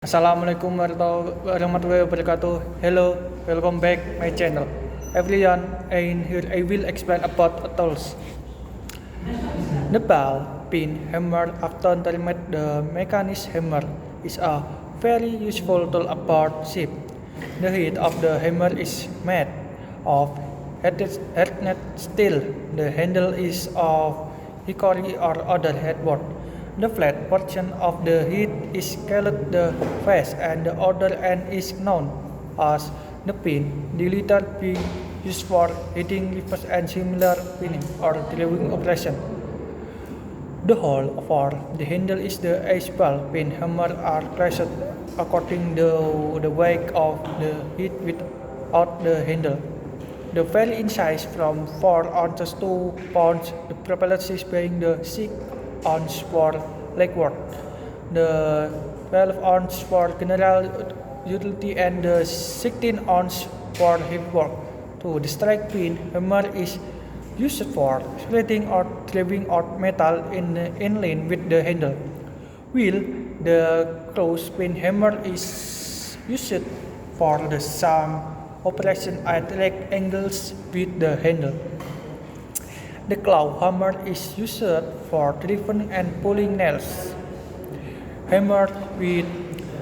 Assalamualaikum warahmatullahi wabarakatuh. Hello, welcome back my channel. Everyone, and here I will explain about tools. The ball pin hammer, often termed the mechanist hammer, is a very useful tool about shape. The head of the hammer is made of hardened steel. The handle is of hickory or other hardwood. The flat portion of the head is called the face, and the other end is known as the pin. The latter being used for hitting levers and similar pinning or drilling operation. The hole for the handle is the edge ball pin hammer are placed according to the weight of the head without the handle. The vary in size from 4 ounces to pounds. The propeller is being the 6 ounce for legwork, the 12 ounce for general utility, and the 16 ounce for heavy work. The strike pin hammer is used for slitting or driving out metal in line with the handle, while the cross pin hammer is used for the same operation at right angles with the handle. The claw hammer is used for driving and pulling nails. Hammer with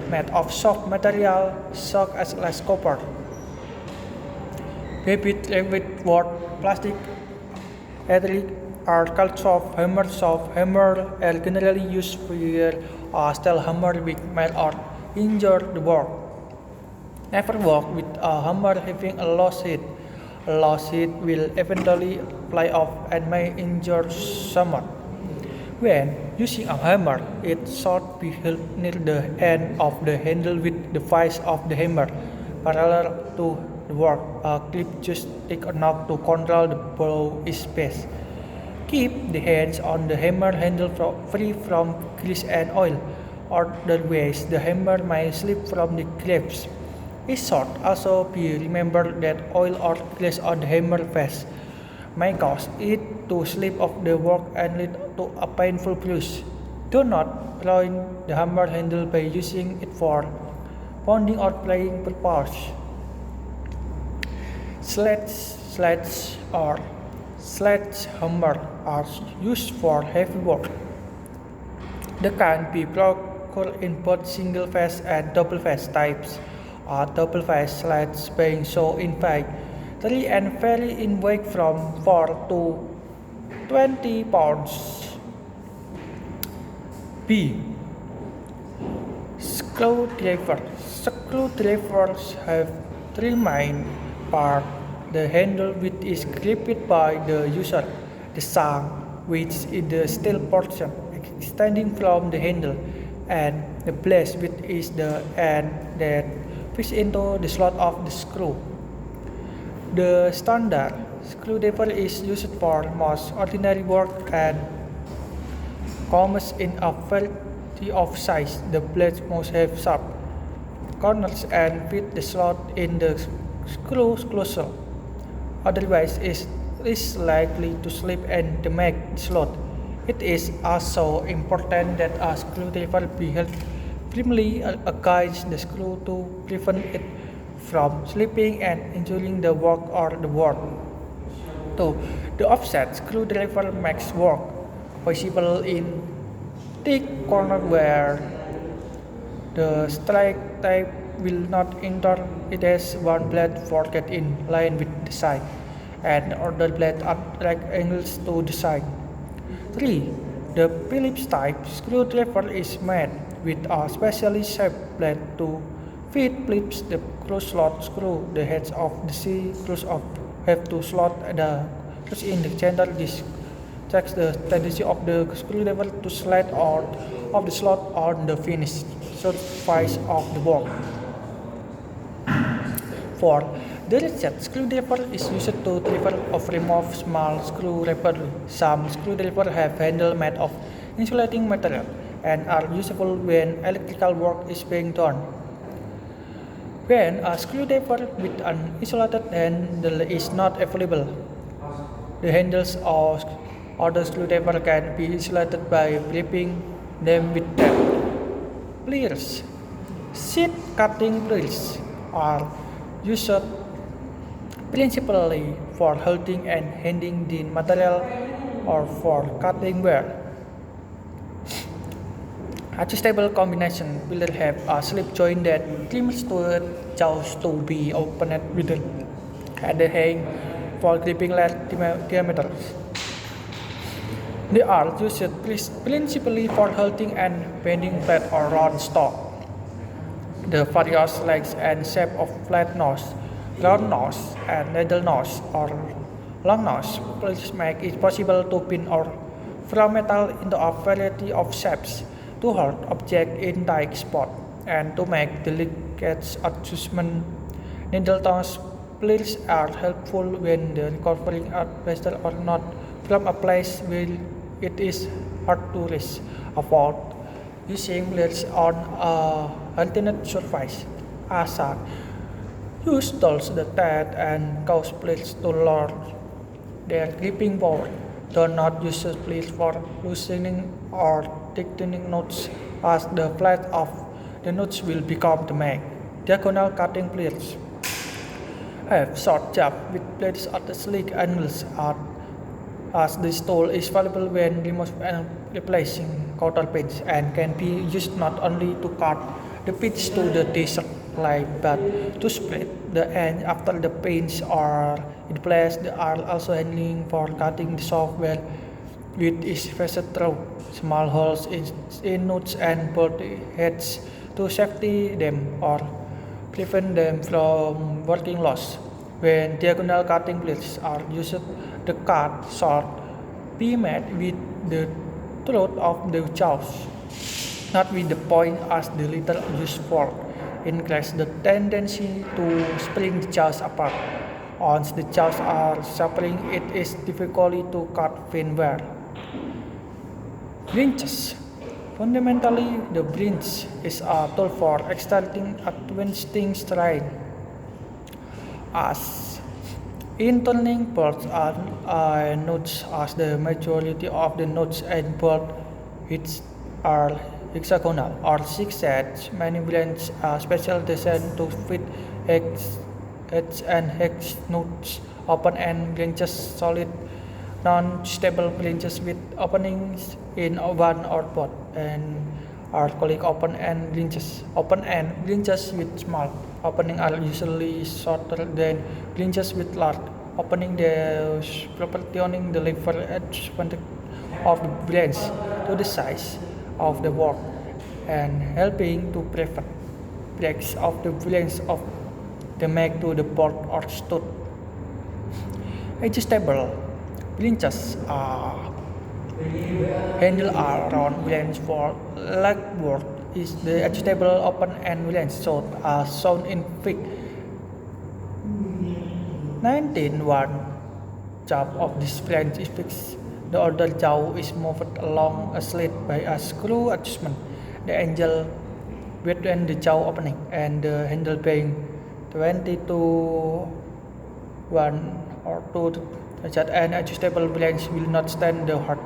made of soft material such as copper. Baby with wood, plastic, acrylic are called soft hammer. Soft hammer are generally used where a steel hammer with made or injure the work. Never work with a hammer having a loose head. A loose head will eventually fly off and may injure someone. When using a hammer, it should be held near the end of the handle with the face of the hammer parallel to the work. A clip just thick enough to control the blow is best. Keep the hands on the hammer handle free from grease and oil. Otherwise, the hammer may slip from the grips. It should also be remembered that oil or grease on the hammer face may cause it to slip off the work and lead to a painful bruise. Do not ruin the hammer handle by using it for pounding or playing purpose. Sleds or sledgehammer are used for heavy work. They can be procured in both single-phase and double-phase types. A double-phase sledge being so in weight 3 and vary in weight from 4 to 20 pounds. B. Screwdriver. Screwdrivers have three main parts. The handle which is gripped by the user, the shank which is the steel portion extending from the handle, and the blade which is the end that fits into the slot of the screw. The standard screwdriver is used for most ordinary work and comes in a variety of sizes. The blades must have sharp corners and fit the slot in the screw closer. Otherwise, it is likely to slip and damage the slot. It is also important that a screwdriver be held firmly against the screw to prevent it from slipping and injuring the work or the board. 2. The offset screwdriver makes work possible in thick corner where the strike type will not enter. It has one blade forked in line with the side, and the other blade at right angles to the side. 3. The Phillips type screwdriver is made with a specially shaped blade to fit Phillips the close slot screw. The heads of the C screws have to slot the screws in the center. This checks the tendency of the screwdriver to slide out of the slot on the finished surface of the work. 4. The ratchet screwdriver is used to deliver or remove small screw rapidly. Some screwdrivers have handles made of insulating material and are useful when electrical work is being done. When a screwdriver with an insulated handle is not available, the handles of other screwdrivers can be insulated by wrapping them with tape. Pliers. Seed cutting drills are used principally for holding and handing the material or for cutting wire. Adjustable combination will have a slip joint that limits the jaws to be opened within and the hang for gripping less diameters. They are used principally for holding and bending flat or round stock. The various lengths and shape of flat nose, round nose, and needle nose or long nose please make it possible to pin or from metal into a variety of shapes to hold objects in tight spot and to make delicate adjustment. Needle nose pliers are helpful when the recovering a vessel or not from a place where it is hard to reach. Avoid using pliers on a alternate surface. As use tools that and cause pliers to lower their gripping power. Do not use pliers for loosening or tightening knots as the flat of the knots will become the mag. Diagonal cutting pliers have short jab with blades at the sleek angles as this tool is valuable when removing and replacing counter pins and can be used not only to cut the pitch to the desired length but to split the end after the pins are in place. They are also handling for cutting the software with is faced through small holes in nuts and bolt heads to safety them or prevent them from working loss. When diagonal cutting blades are used, the cut should be made with the throat of the jaws, not with the point as the little used for increase the tendency to spring the jaws apart. Once the jaws are separating, it is difficult to cut thin wire. Branches. Fundamentally, the branch is a tool for extracting a twisting strain. As in turning bolts and nuts, as the majority of the nuts and bolts which are hexagonal or zigzag, many branches are special designed to fit hex and hex nuts, open end branches, solid non-stable branches with openings in one or both, and are called open-end branches. Open-end branches with small openings are usually shorter than branches with large opening, thus proportioning the lever edge of the branch to the size of the work and helping to prevent breaks of the branch of the mag to the board or stud. Adjustable branches are handle around branch for legwork is the adjustable open-end branch as shown in Fig. 19. One jaw of this branch is fixed. The other jaw is moved along a slit by a screw adjustment. The angle between the jaw opening and the handle being 20 to 1 or 2 that an adjustable branch will not stand the hard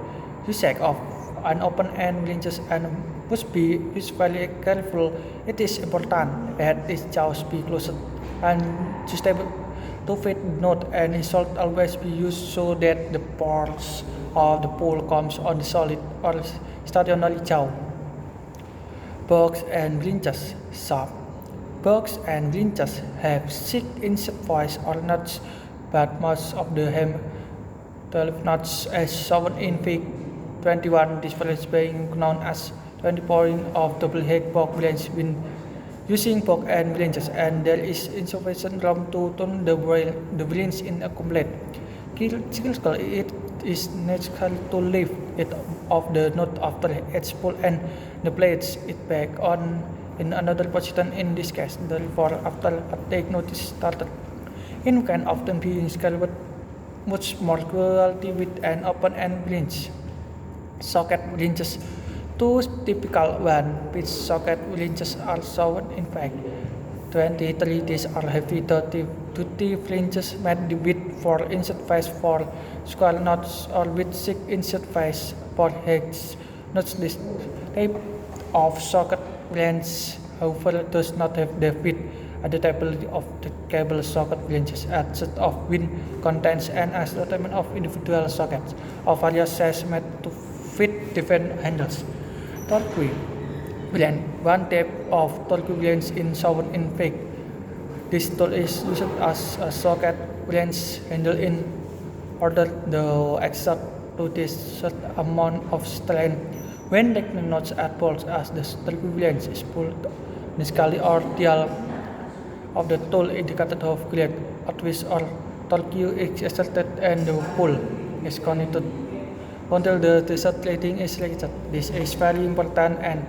usage of an open-end branches and must be used very careful. It is important that its jaws be closed and adjustable to fit the knot, and it should always be used so that the force of the pull comes on the solid or stationary jaw. Box and branches shaft. Box and branches have 6-inch voice or nuts, but most of the have 12 nuts as shown in Fig. 21. This branch being known as 20 point of double-head box branch when using box and branches, and there is insufficient room to turn the branch in a complete circle. It is necessary to lift it off the knot after its pull and the place it back on in another position. In this case, therefore, after a take knot is started, it can often be installed with much more quality with an open-end branch. Socket branches. Two typical one-pitch socket branches are shown in Fig. 23. These are heavy duty branches made with 4-inch face for square knots or with 6-inch face for hex knots. This type of socket branch however, does not have the fit adaptability of the cable socket branches at set of wind contains an assortment of individual sockets of various sizes made to fit different handles. Torque blend. One type of torque blend is shown in fig. This tool is used as a socket wrench handle in order to exert to this certain amount of strain when the knots are pulled as the torque wrench is pulled. The scale or dial of the tool indicated of grade at which or torque is exerted and the pull is continued until the desired rating is reached. This is very important and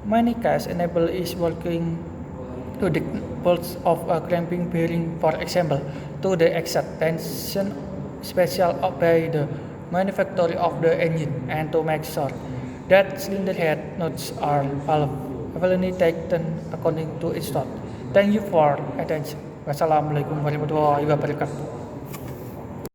many cases enable is working to the bolts of a clamping bearing, for example, to the exact tension special by the manufacturer of the engine and to make sure that cylinder head nuts are validly taken according to its thought. Thank you for attention. Wassalamualaikum warahmatullahi wabarakatuh.